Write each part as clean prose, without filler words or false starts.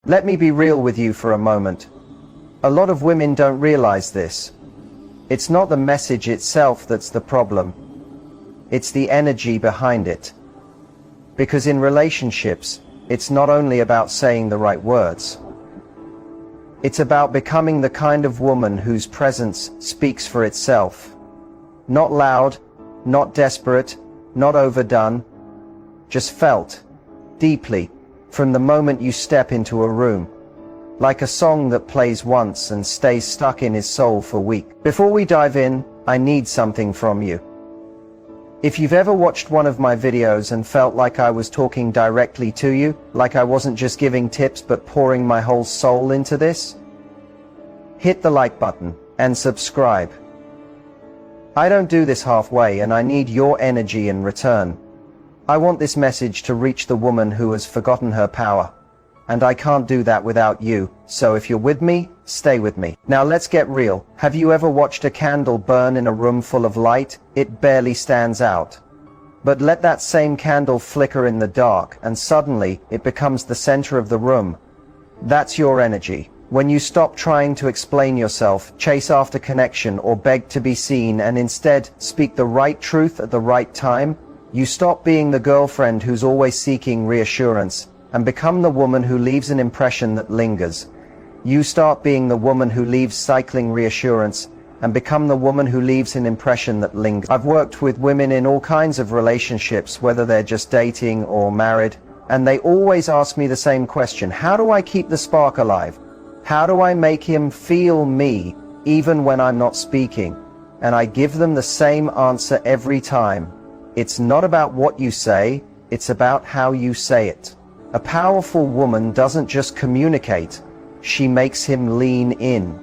Let me be real with you for a moment. A lot of women don't realize this. It's not the message itself that's the problem. It's the energy behind it. Because in relationships, it's not only about saying the right words. It's about becoming the kind of woman whose presence speaks for itself. Not loud, not desperate, not overdone, just felt, deeply, from the moment you step into a room. Like a song that plays once and stays stuck in his soul for weeks. Before we dive in, I need something from you. If you've ever watched one of my videos and felt like I was talking directly to you, like I wasn't just giving tips but pouring my whole soul into this, hit the like button and subscribe. I don't do this halfway, and I need your energy in return. I want this message to reach the woman who has forgotten her power. And I can't do that without you, so if you're with me, stay with me. Now let's get real. Have you ever watched a candle burn in a room full of light? It barely stands out. But let that same candle flicker in the dark, and suddenly it becomes the center of the room. That's your energy. When you stop trying to explain yourself, chase after connection, or beg to be seen, and instead speak the right truth at the right time, you stop being the girlfriend who's always seeking reassurance, and become the woman who leaves an impression that lingers. You start being the woman who leaves cycling reassurance and become the woman who leaves an impression that lingers. I've worked with women in all kinds of relationships, whether they're just dating or married, and they always ask me the same question: how do I keep the spark alive? How do I make him feel me even when I'm not speaking? And I give them the same answer every time. It's not about what you say, it's about how you say it. A powerful woman doesn't just communicate, she makes him lean in.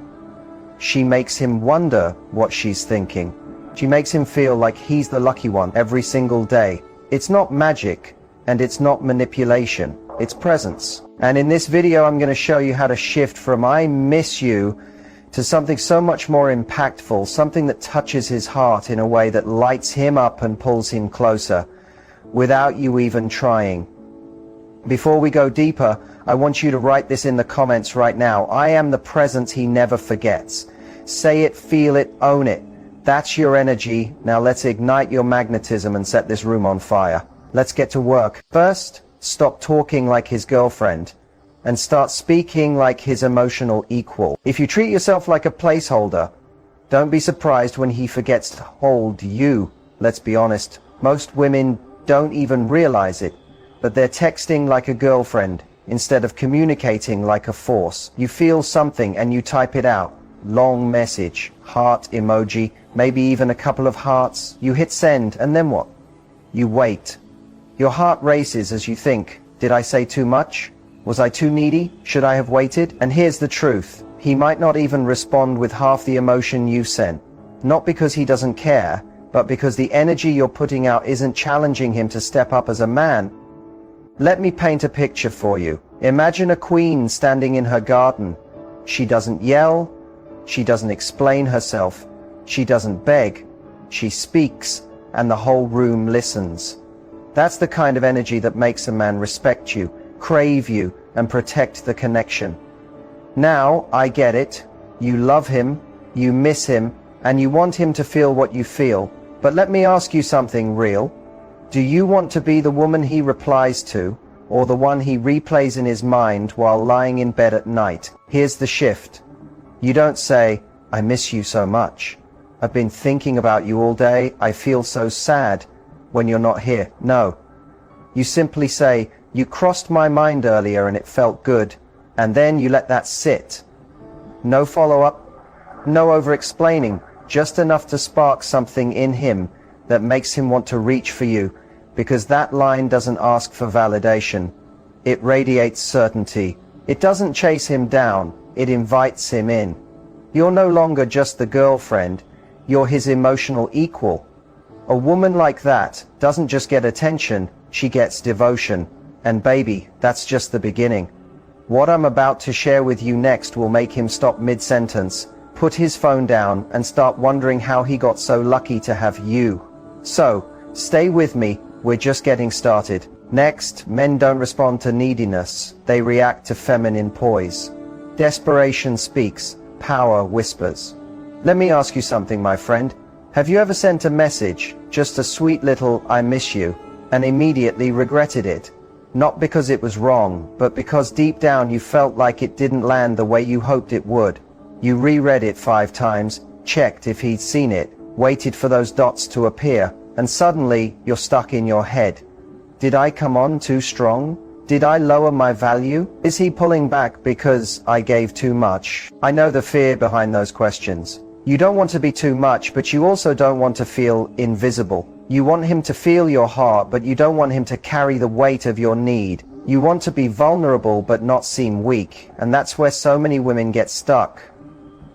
She makes him wonder what she's thinking. She makes him feel like he's the lucky one every single day. It's not magic, and it's not manipulation, it's presence. And in this video I'm going to show you how to shift from "I miss you" to something so much more impactful, something that touches his heart in a way that lights him up and pulls him closer, without you even trying. Before we go deeper, I want you to write this in the comments right now. I am the presence he never forgets. Say it, feel it, own it. That's your energy. Now let's ignite your magnetism and set this room on fire. Let's get to work. First, stop talking like his girlfriend and start speaking like his emotional equal. If you treat yourself like a placeholder, don't be surprised when he forgets to hold you. Let's be honest, most women don't even realize it, but they're texting like a girlfriend instead of communicating like a force. You feel something and you type it out. Long message, heart emoji, maybe even a couple of hearts. You hit send, and then what? You wait. Your heart races as you think, did I say too much? Was I too needy? Should I have waited? And here's the truth. He might not even respond with half the emotion you sent. Not because he doesn't care, but because the energy you're putting out isn't challenging him to step up as a man. Let me paint a picture for you. Imagine a queen standing in her garden. She doesn't yell. She doesn't explain herself. She doesn't beg. She speaks, and the whole room listens. That's the kind of energy that makes a man respect you, crave you, and protect the connection. Now, I get it. You love him, you miss him, and you want him to feel what you feel. But let me ask you something real. Do you want to be the woman he replies to, or the one he replays in his mind while lying in bed at night? Here's the shift. You don't say, "I miss you so much. I've been thinking about you all day. I feel so sad," when you're not here. No. You simply say, "You crossed my mind earlier and it felt good," and then you let that sit. No follow-up, no over-explaining, just enough to spark something in him that makes him want to reach for you, because that line doesn't ask for validation. It radiates certainty. It doesn't chase him down, it invites him in. You're no longer just the girlfriend, you're his emotional equal. A woman like that doesn't just get attention, she gets devotion. And baby, that's just the beginning. What I'm about to share with you next will make him stop mid-sentence, put his phone down, and start wondering how he got so lucky to have you. So, stay with me, we're just getting started. Next, men don't respond to neediness, they react to feminine poise. Desperation speaks, power whispers. Let me ask you something, my friend. Have you ever sent a message, just a sweet little "I miss you," and immediately regretted it? Not because it was wrong, but because deep down you felt like it didn't land the way you hoped it would. You reread it 5 times, checked if he'd seen it, waited for those dots to appear, and suddenly you're stuck in your head. Did I come on too strong? Did I lower my value? Is he pulling back because I gave too much? I know the fear behind those questions. You don't want to be too much, but you also don't want to feel invisible. You want him to feel your heart, but you don't want him to carry the weight of your need. You want to be vulnerable but not seem weak, and that's where so many women get stuck.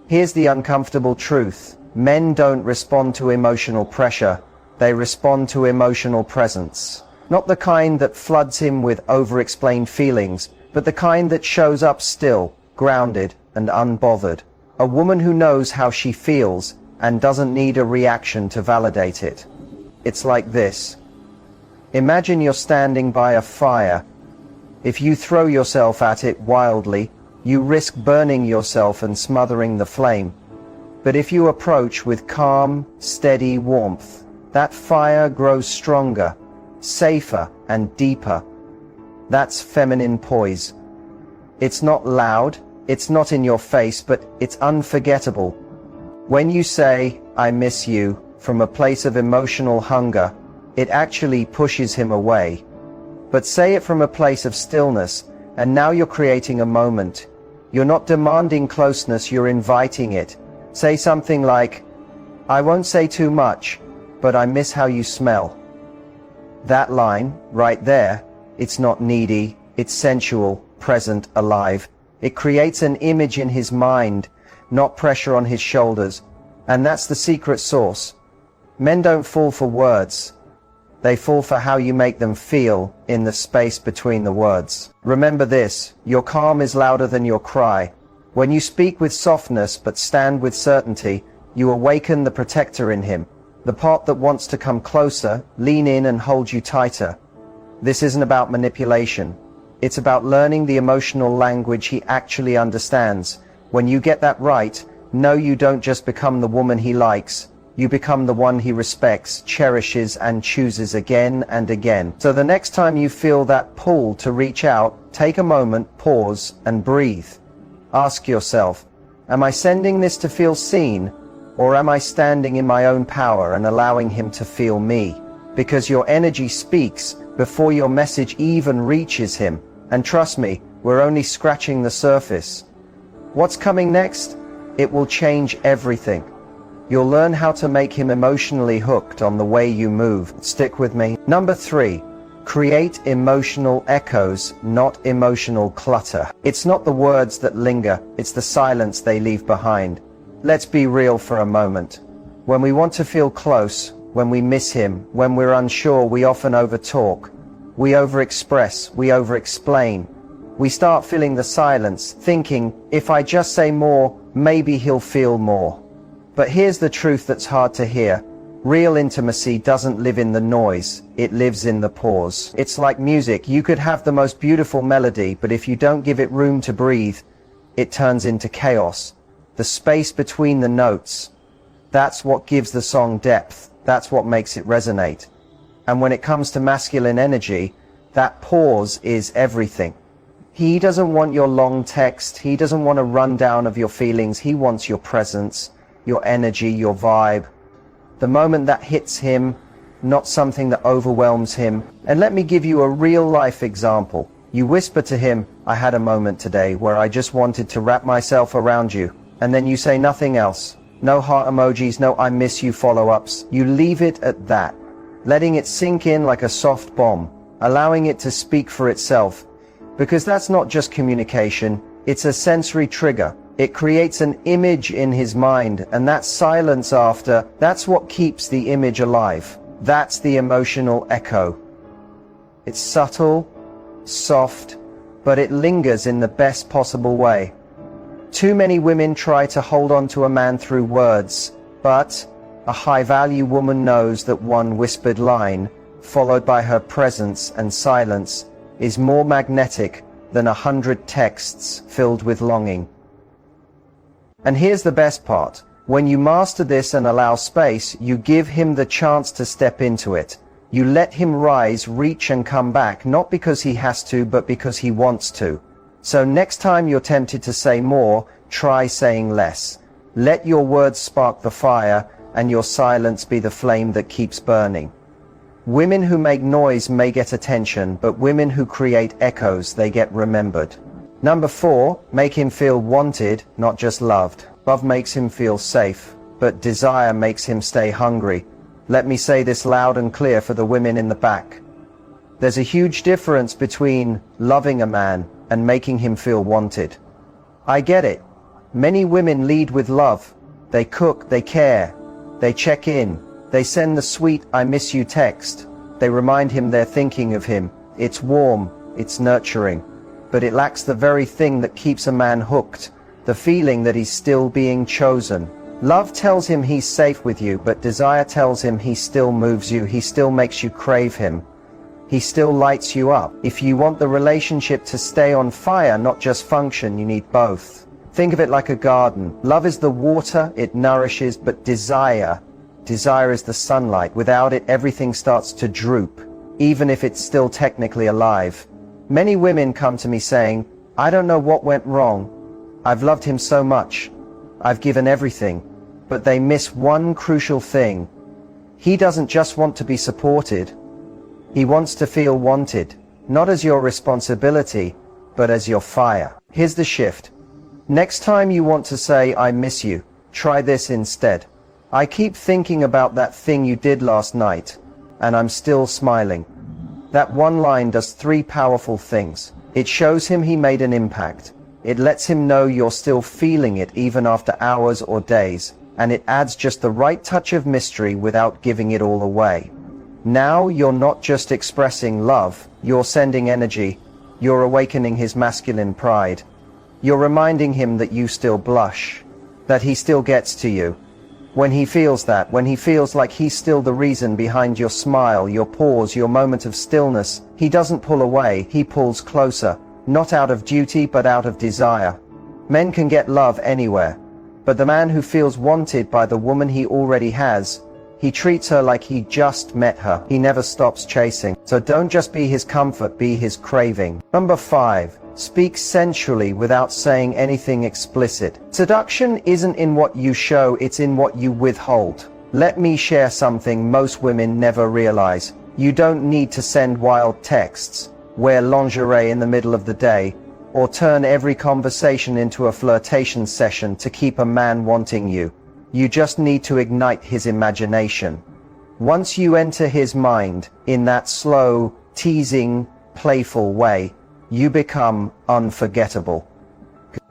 Here's the uncomfortable truth. Men don't respond to emotional pressure. They respond to emotional presence. Not the kind that floods him with over-explained feelings, but the kind that shows up still, grounded and unbothered. A woman who knows how she feels and doesn't need a reaction to validate it. It's like this. Imagine you're standing by a fire. If you throw yourself at it wildly, you risk burning yourself and smothering the flame. But if you approach with calm, steady warmth, that fire grows stronger, safer and deeper. That's feminine poise. It's not loud, it's not in your face, but it's unforgettable. When you say, "I miss you," from a place of emotional hunger, it actually pushes him away. But say it from a place of stillness, and now you're creating a moment. You're not demanding closeness, you're inviting it. Say something like, "I won't say too much, but I miss how you smell." That line, right there, it's not needy, it's sensual, present, alive. It creates an image in his mind, not pressure on his shoulders. And that's the secret sauce. Men don't fall for words. They fall for how you make them feel in the space between the words. Remember this, your calm is louder than your cry. When you speak with softness but stand with certainty, you awaken the protector in him. The part that wants to come closer, lean in and hold you tighter. This isn't about manipulation. It's about learning the emotional language he actually understands. When you get that right, know you don't just become the woman he likes. You become the one he respects, cherishes, and chooses again and again. So the next time you feel that pull to reach out, take a moment, pause, and breathe. Ask yourself, am I sending this to feel seen? Or am I standing in my own power and allowing him to feel me? Because your energy speaks before your message even reaches him. And trust me, we're only scratching the surface. What's coming next? It will change everything. You'll learn how to make him emotionally hooked on the way you move. Stick with me. Number 3, create emotional echoes, not emotional clutter. It's not the words that linger, it's the silence they leave behind. Let's be real for a moment. When we want to feel close, when we miss him, when we're unsure, we often overtalk. We overexpress, we overexplain. We start filling the silence, thinking, if I just say more, maybe he'll feel more. But here's the truth that's hard to hear. Real intimacy doesn't live in the noise, it lives in the pause. It's like music. You could have the most beautiful melody, but if you don't give it room to breathe, it turns into chaos. The space between the notes, that's what gives the song depth. That's what makes it resonate. And when it comes to masculine energy, that pause is everything. He doesn't want your long text. He doesn't want a rundown of your feelings. He wants your presence, your energy, your vibe. The moment that hits him, not something that overwhelms him. And let me give you a real life example. You whisper to him, I had a moment today where I just wanted to wrap myself around you. And then you say nothing else. No heart emojis, no I miss you follow-ups. You leave it at that, letting it sink in like a soft bomb, allowing it to speak for itself. Because that's not just communication, it's a sensory trigger. It creates an image in his mind, and that silence after, that's what keeps the image alive. That's the emotional echo. It's subtle, soft, but it lingers in the best possible way. Too many women try to hold on to a man through words, but a high-value woman knows that one whispered line, followed by her presence and silence, is more magnetic than 100 texts filled with longing. And here's the best part. When you master this and allow space, you give him the chance to step into it. You let him rise, reach, and come back, not because he has to, but because he wants to. So next time you're tempted to say more, try saying less. Let your words spark the fire, and your silence be the flame that keeps burning. Women who make noise may get attention, but women who create echoes, they get remembered. Number 4, make him feel wanted, not just loved. Love makes him feel safe, but desire makes him stay hungry. Let me say this loud and clear for the women in the back. There's a huge difference between loving a man and making him feel wanted. I get it. Many women lead with love. They cook, they care, they check in, they send the sweet "I miss you" text. They remind him they're thinking of him. It's warm, it's nurturing, but it lacks the very thing that keeps a man hooked, the feeling that he's still being chosen. Love tells him he's safe with you, but desire tells him he still moves you, he still makes you crave him. He still lights you up. If you want the relationship to stay on fire, not just function, you need both. Think of it like a garden. Love is the water, it nourishes, but desire is the sunlight. Without it, everything starts to droop, even if it's still technically alive. Many women come to me saying, I don't know what went wrong. I've loved him so much. I've given everything. But they miss one crucial thing. He doesn't just want to be supported. He wants to feel wanted, not as your responsibility, but as your fire. Here's the shift. Next time you want to say, I miss you, try this instead. I keep thinking about that thing you did last night, and I'm still smiling. That one line does 3 powerful things. It shows him he made an impact. It lets him know you're still feeling it even after hours or days, and it adds just the right touch of mystery without giving it all away. Now you're not just expressing love, you're sending energy, you're awakening his masculine pride. You're reminding him that you still blush, that he still gets to you. When he feels that, when he feels like he's still the reason behind your smile, your pause, your moment of stillness, he doesn't pull away, he pulls closer, not out of duty but out of desire. Men can get love anywhere, but the man who feels wanted by the woman he already has, he treats her like he just met her. He never stops chasing. So don't just be his comfort, be his craving. Number 5. Speak sensually without saying anything explicit. Seduction isn't in what you show, it's in what you withhold. Let me share something most women never realize. You don't need to send wild texts, wear lingerie in the middle of the day, or turn every conversation into a flirtation session to keep a man wanting you. You just need to ignite his imagination. Once you enter his mind in that slow, teasing, playful way, you become unforgettable.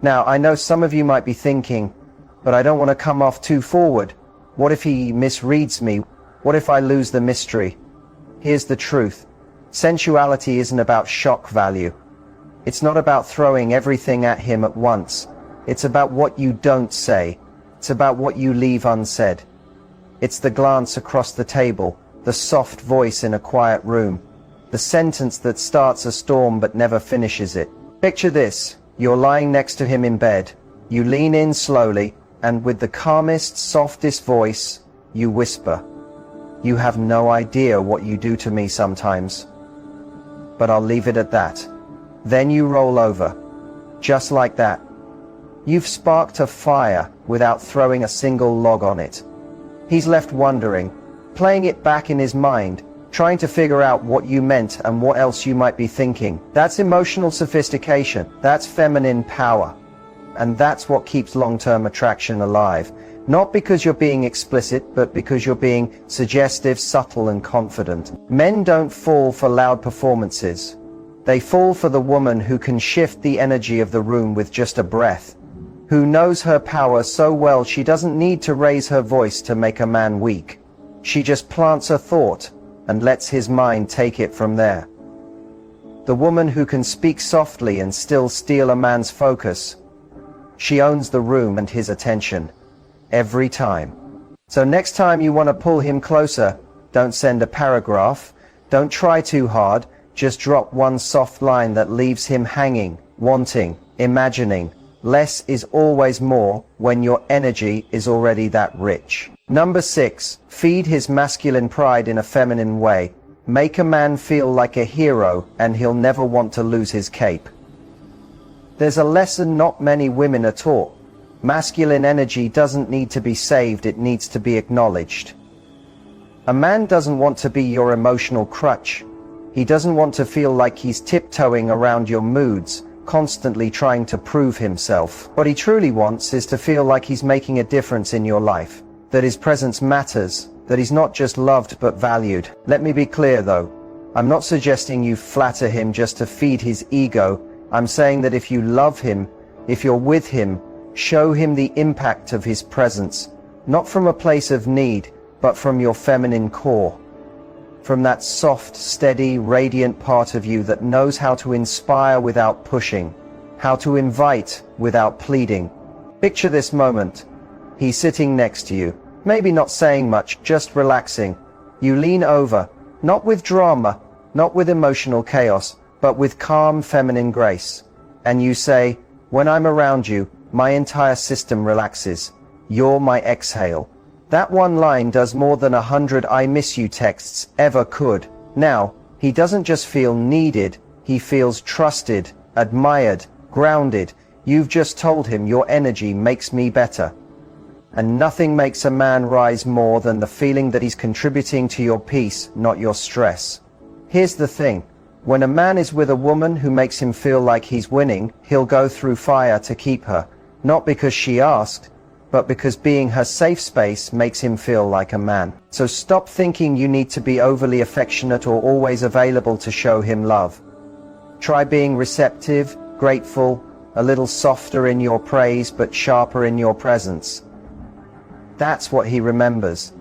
Now, I know some of you might be thinking, but I don't want to come off too forward. What if he misreads me? What if I lose the mystery? Here's the truth. Sensuality isn't about shock value. It's not about throwing everything at him at once. It's about what you don't say. It's about what you leave unsaid. It's the glance across the table, the soft voice in a quiet room, the sentence that starts a storm but never finishes it. Picture this. You're lying next to him in bed. You lean in slowly, and with the calmest, softest voice, you whisper, "You have no idea what you do to me sometimes." But I'll leave it at that. Then you roll over. Just like that. You've sparked a fire without throwing a single log on it. He's left wondering, playing it back in his mind, trying to figure out what you meant and what else you might be thinking. That's emotional sophistication. That's feminine power. And that's what keeps long-term attraction alive. Not because you're being explicit, but because you're being suggestive, subtle, and confident. Men don't fall for loud performances. They fall for the woman who can shift the energy of the room with just a breath, who knows her power so well she doesn't need to raise her voice to make a man weak. She just plants a thought and lets his mind take it from there. The woman who can speak softly and still steal a man's focus, she owns the room and his attention, every time. So next time you want to pull him closer, don't send a paragraph, Don't try too hard, just drop one soft line that leaves him hanging, wanting, imagining. Less is always more when your energy is already that rich. Number 6, feed his masculine pride in a feminine way. Make a man feel like a hero and he'll never want to lose his cape. There's a lesson not many women are taught. Masculine energy doesn't need to be saved, it needs to be acknowledged. A man doesn't want to be your emotional crutch. He doesn't want to feel like he's tiptoeing around your moods, constantly trying to prove himself. What he truly wants is to feel like he's making a difference in your life, that his presence matters, that he's not just loved but valued. Let me be clear though, I'm not suggesting you flatter him just to feed his ego. I'm saying that if you love him, if you're with him, show him the impact of his presence, not from a place of need, but from your feminine core. From that soft, steady, radiant part of you that knows how to inspire without pushing, how to invite without pleading. Picture this moment. He's sitting next to you, maybe not saying much, just relaxing. You lean over, not with drama, not with emotional chaos, but with calm feminine grace. And you say, "When I'm around you, my entire system relaxes. You're my exhale." That one line does more than 100 "I miss you" texts ever could. Now, he doesn't just feel needed, he feels trusted, admired, grounded. You've just told him your energy makes me better. And nothing makes a man rise more than the feeling that he's contributing to your peace, not your stress. Here's the thing. When a man is with a woman who makes him feel like he's winning, he'll go through fire to keep her. Not because she asked, but because being her safe space makes him feel like a man. So stop thinking you need to be overly affectionate or always available to show him love. Try being receptive, grateful, a little softer in your praise but sharper in your presence. That's what he remembers.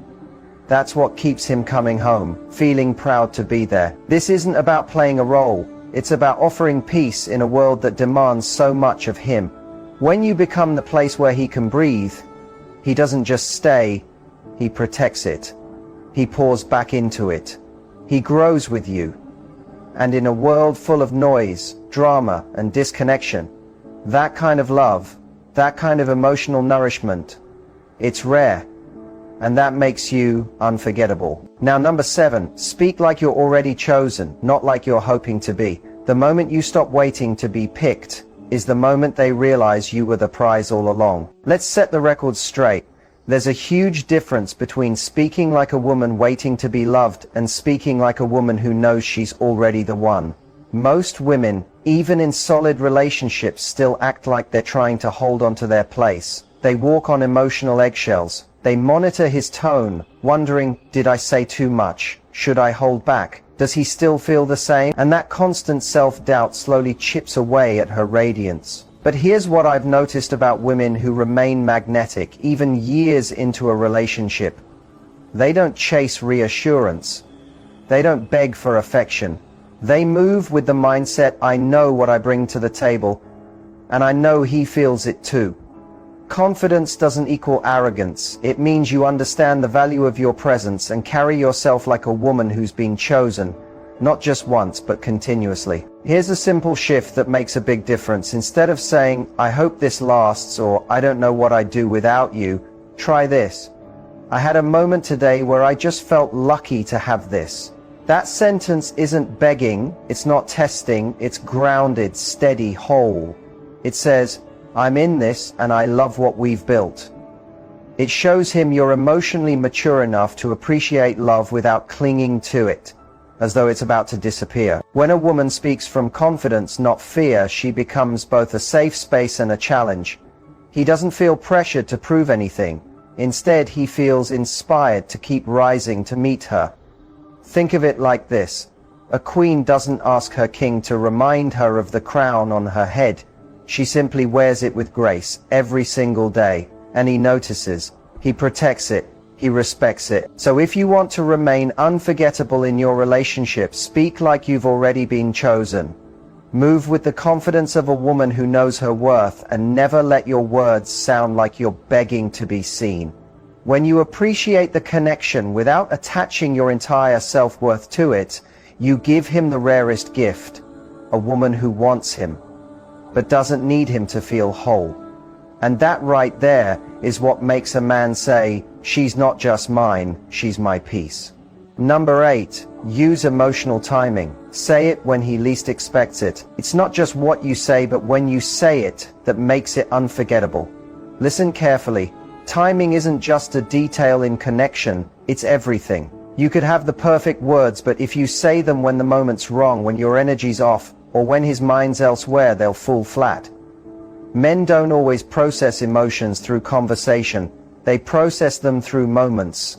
That's what keeps him coming home, feeling proud to be there. This isn't about playing a role. It's about offering peace in a world that demands so much of him. When you become the place where he can breathe, he doesn't just stay, he protects it. He pours back into it. He grows with you. And in a world full of noise, drama, and disconnection, that kind of love, that kind of emotional nourishment, it's rare. And that makes you unforgettable. Now, number 7, speak like you're already chosen, not like you're hoping to be. The moment you stop waiting to be picked is the moment they realize you were the prize all along. Let's set the record straight. There's a huge difference between speaking like a woman waiting to be loved and speaking like a woman who knows she's already the one. Most women, even in solid relationships, still act like they're trying to hold on to their place. They walk on emotional eggshells. They monitor his tone, wondering, did I say too much? Should I hold back? Does he still feel the same? And that constant self-doubt slowly chips away at her radiance. But here's what I've noticed about women who remain magnetic, even years into a relationship. They don't chase reassurance. They don't beg for affection. They move with the mindset, I know what I bring to the table, and I know he feels it too. Confidence doesn't equal arrogance. It means you understand the value of your presence and carry yourself like a woman who's been chosen, not just once, but continuously. Here's a simple shift that makes a big difference. Instead of saying, I hope this lasts, or I don't know what I'd do without you, try this. I had a moment today where I just felt lucky to have this. That sentence isn't begging, it's not testing, it's grounded, steady, whole. It says, I'm in this and I love what we've built. It shows him you're emotionally mature enough to appreciate love without clinging to it, as though it's about to disappear. When a woman speaks from confidence, not fear, she becomes both a safe space and a challenge. He doesn't feel pressured to prove anything. Instead, he feels inspired to keep rising to meet her. Think of it like this. A queen doesn't ask her king to remind her of the crown on her head. She simply wears it with grace every single day, and he notices, he protects it, he respects it. So if you want to remain unforgettable in your relationship, speak like you've already been chosen. Move with the confidence of a woman who knows her worth, and never let your words sound like you're begging to be seen. When you appreciate the connection without attaching your entire self-worth to it, You give him the rarest gift, a woman who wants him, but doesn't need him to feel whole. And that right there is what makes a man say, she's not just mine, she's my peace. Number 8, use emotional timing. Say it when he least expects it. It's not just what you say, but when you say it that makes it unforgettable. Listen carefully. Timing isn't just a detail in connection, it's everything. You could have the perfect words, but if you say them when the moment's wrong, when your energy's off, or when his mind's elsewhere, they'll fall flat. Men don't always process emotions through conversation. They process them through moments.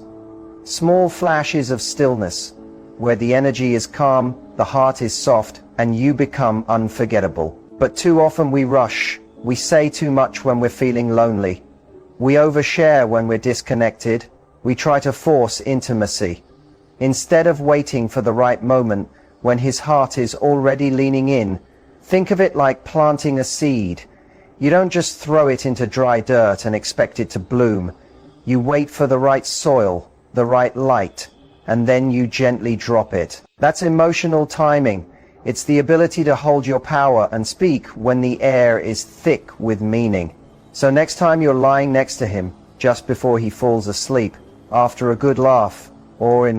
Small flashes of stillness, where the energy is calm, the heart is soft, and you become unforgettable. But too often we rush. We say too much when we're feeling lonely. We overshare when we're disconnected. We try to force intimacy. Instead of waiting for the right moment, when his heart is already leaning in, think of it like planting a seed. You don't just throw it into dry dirt and expect it to bloom. You wait for the right soil, the right light, and then you gently drop it. That's emotional timing. It's the ability to hold your power and speak when the air is thick with meaning. So next time you're lying next to him, just before he falls asleep, after a good laugh, or in